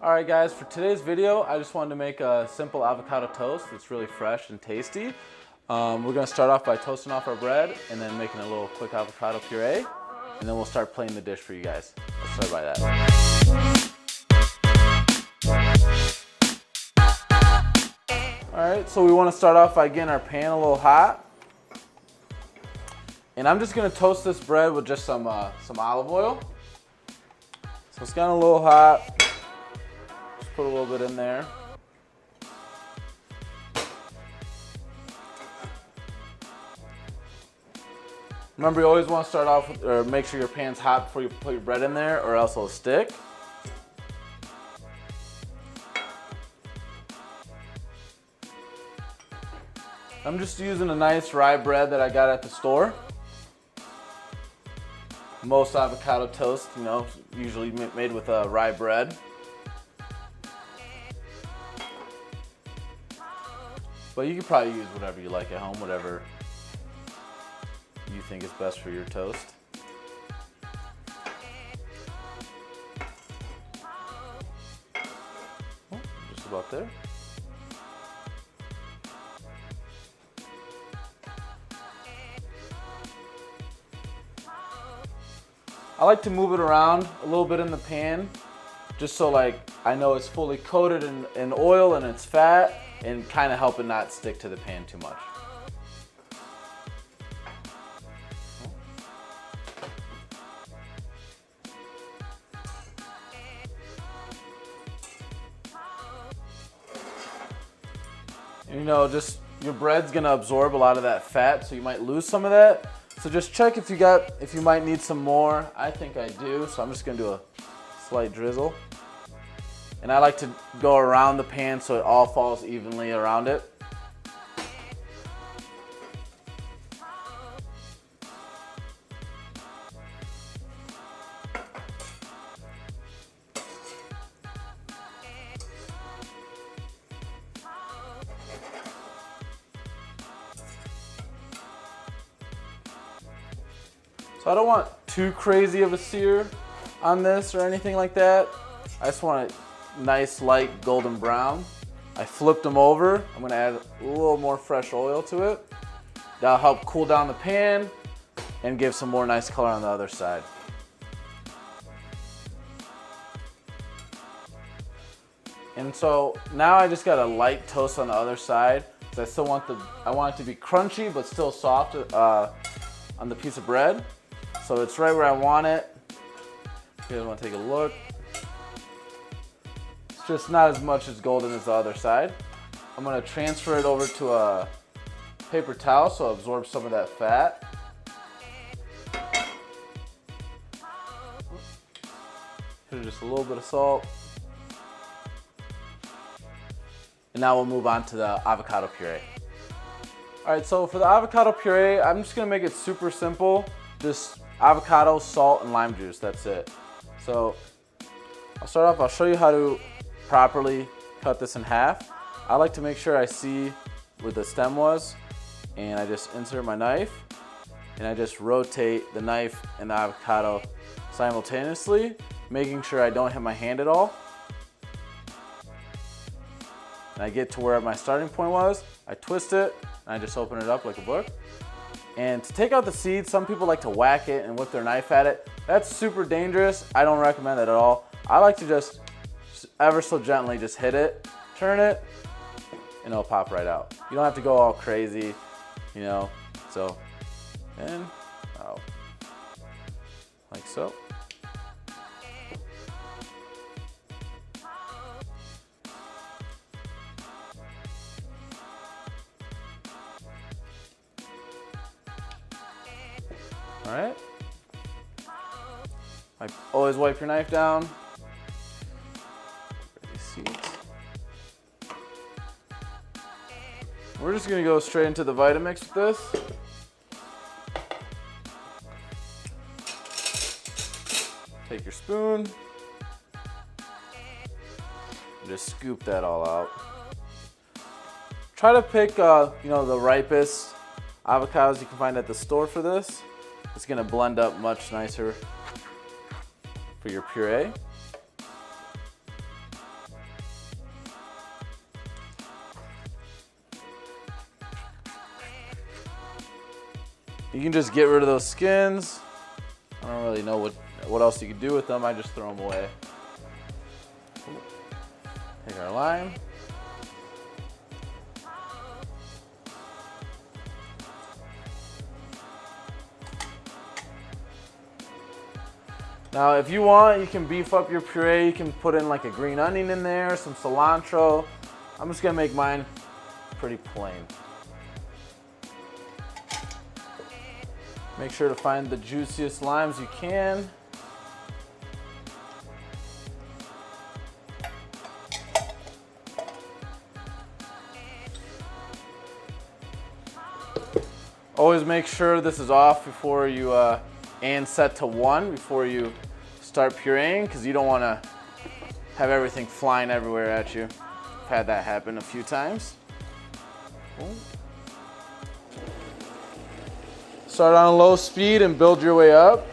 Alright guys, for today's video, I just wanted to make a simple avocado toast that's really fresh and tasty. We're going to start off by toasting off our bread and then making a little quick avocado puree. And then we'll start plating the dish for you guys. Let's start by that. Alright, so we want to start off by getting our pan a little hot. And I'm just going to toast this bread with just some olive oil. So it's gotten a little hot. Just put a little bit in there. Remember, you always want to start off with, or make sure your pan's hot before you put your bread in there, or else it'll stick. I'm just using a nice rye bread that I got at the store. Most avocado toast, usually made with rye bread. But you can probably use whatever you like at home, whatever you think is best for your toast. Oh, just about there. I like to move it around a little bit in the pan, just so I know it's fully coated in oil and it's fat, and kind of help it not stick to the pan too much. And just your bread's gonna absorb a lot of that fat, so you might lose some of that. So just check if you might need some more. I think I do, so I'm just gonna do a slight drizzle. And I like to go around the pan so it all falls evenly around it. So I don't want too crazy of a sear on this or anything like that. I just want it nice light golden brown. I flipped them over. I'm gonna add a little more fresh oil to it. That'll help cool down the pan and give some more nice color on the other side. And so now I just got a light toast on the other side, because I still want I want it to be crunchy but still soft on the piece of bread. So it's right where I want it. If you guys want to take a look. It's just not as much as golden as the other side. I'm going to transfer it over to a paper towel so it absorbs some of that fat. Here's just a little bit of salt. And now we'll move on to the avocado puree. Alright, so for the avocado puree, I'm just going to make it super simple. Just avocado, salt, and lime juice, that's it. So I'll start off, I'll show you how to properly cut this in half. I like to make sure I see where the stem was, and I just insert my knife, and I just rotate the knife and the avocado simultaneously, making sure I don't hit my hand at all. And I get to where my starting point was, I twist it, and I just open it up like a book. And to take out the seeds, some people like to whack it and whip their knife at it. That's super dangerous. I don't recommend that at all. I like to just ever so gently just hit it, turn it, and it'll pop right out. You don't have to go all crazy, so, and out, like so. All right. Always wipe your knife down. We're just gonna go straight into the Vitamix with this. Take your spoon. And just scoop that all out. Try to pick, the ripest avocados you can find at the store for this. It's gonna blend up much nicer for your puree. You can just get rid of those skins. I don't really know what else you could do with them. I just throw them away. Take our lime. Now, if you want, you can beef up your puree. You can put in like a green onion in there, some cilantro. I'm just gonna make mine pretty plain. Make sure to find the juiciest limes you can. Always make sure this is off before you, and set to 1 before you start pureeing, because you don't want to have everything flying everywhere at you. I've had that happen a few times. Start on a low speed and build your way up.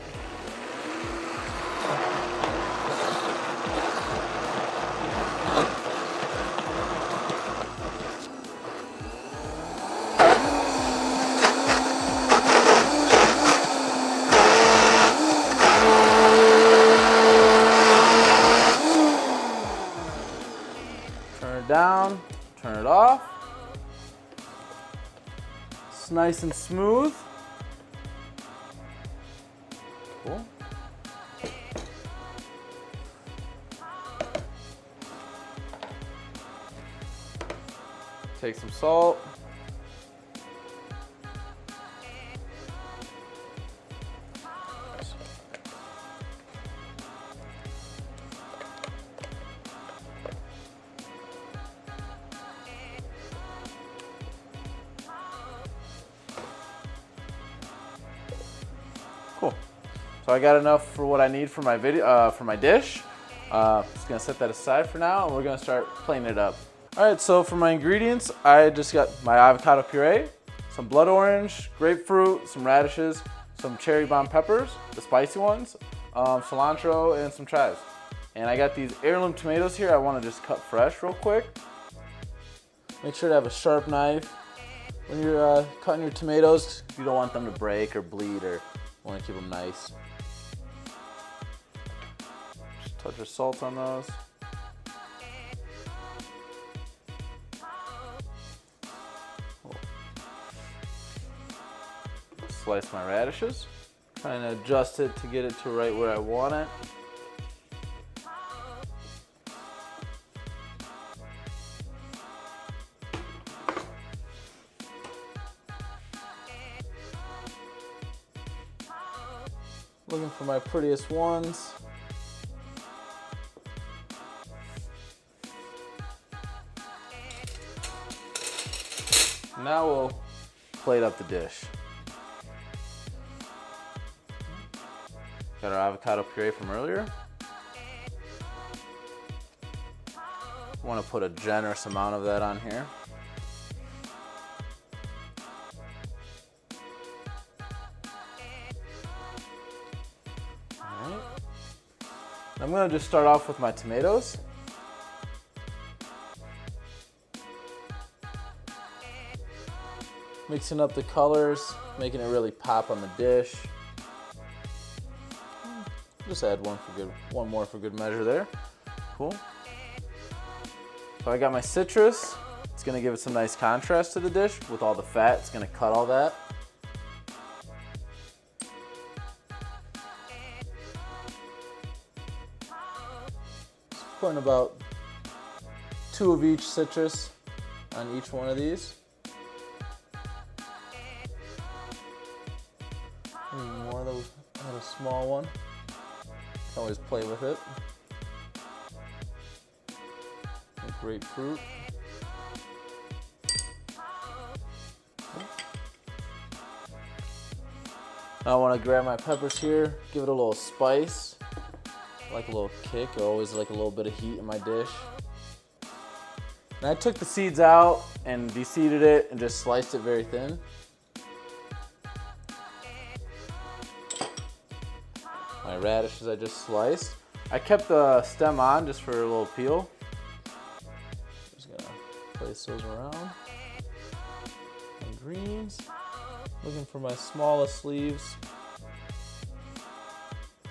Down, turn it off. It's nice and smooth. Cool. Take some salt. Cool. So I got enough for what I need for my for my dish. Just gonna set that aside for now, and we're gonna start plating it up. All right. So for my ingredients, I just got my avocado puree, some blood orange, grapefruit, some radishes, some cherry bomb peppers, the spicy ones, cilantro, and some chives. And I got these heirloom tomatoes here. I want to just cut fresh real quick. Make sure to have a sharp knife when you're cutting your tomatoes. You don't want them to break or bleed, or want to keep them nice. Just touch of salt on those. Slice my radishes. Trying to adjust it to get it to right where I want it. Looking for my prettiest ones. Now we'll plate up the dish. Got our avocado puree from earlier. Want to put a generous amount of that on here. I'm going to just start off with my tomatoes. Mixing up the colors, making it really pop on the dish. Just add one more for good measure there. Cool. So I got my citrus. It's going to give it some nice contrast to the dish with all the fat. It's going to cut all that. Putting about 2 of each citrus on each one of these. Maybe more of those. I have a small one. Can always play with it. And grapefruit. Now I want to grab my peppers here, give it a little spice. I like a little kick. I always like a little bit of heat in my dish. And I took the seeds out and de-seeded it and just sliced it very thin. My radishes I just sliced. I kept the stem on just for a little peel. Just gonna place those around. And greens. Looking for my smallest sleeves.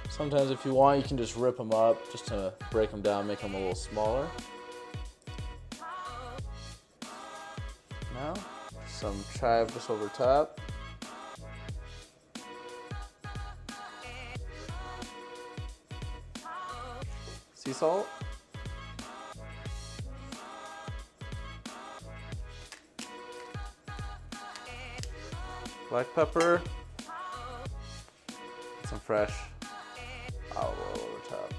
Sometimes if you want, you can just rip them up just to break them down, make them a little smaller. Now, some chive just over top. Sea salt. Black pepper. Some fresh olive oil over top.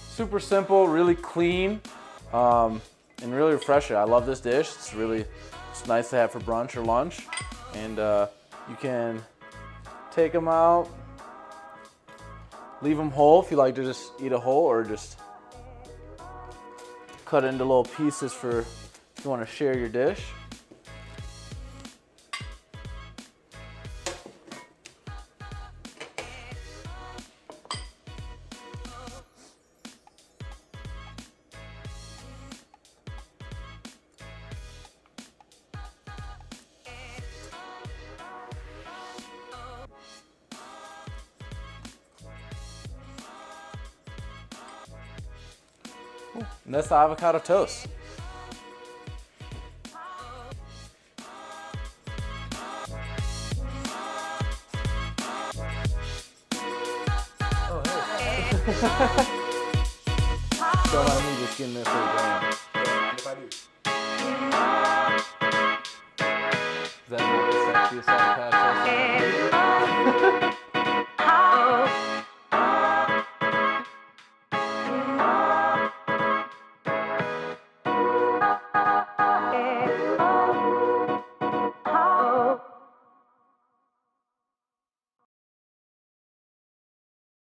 Super simple, really clean, and really refreshing. I love this dish. It's nice to have for brunch or lunch. And you can take them out, leave them whole if you like to just eat a whole, or just cut it into little pieces for if you want to share your dish. And that's the avocado toast. Oh, hey. Don't mind me just getting this for the brand. If I do. Is that not the sexiest avocado toast?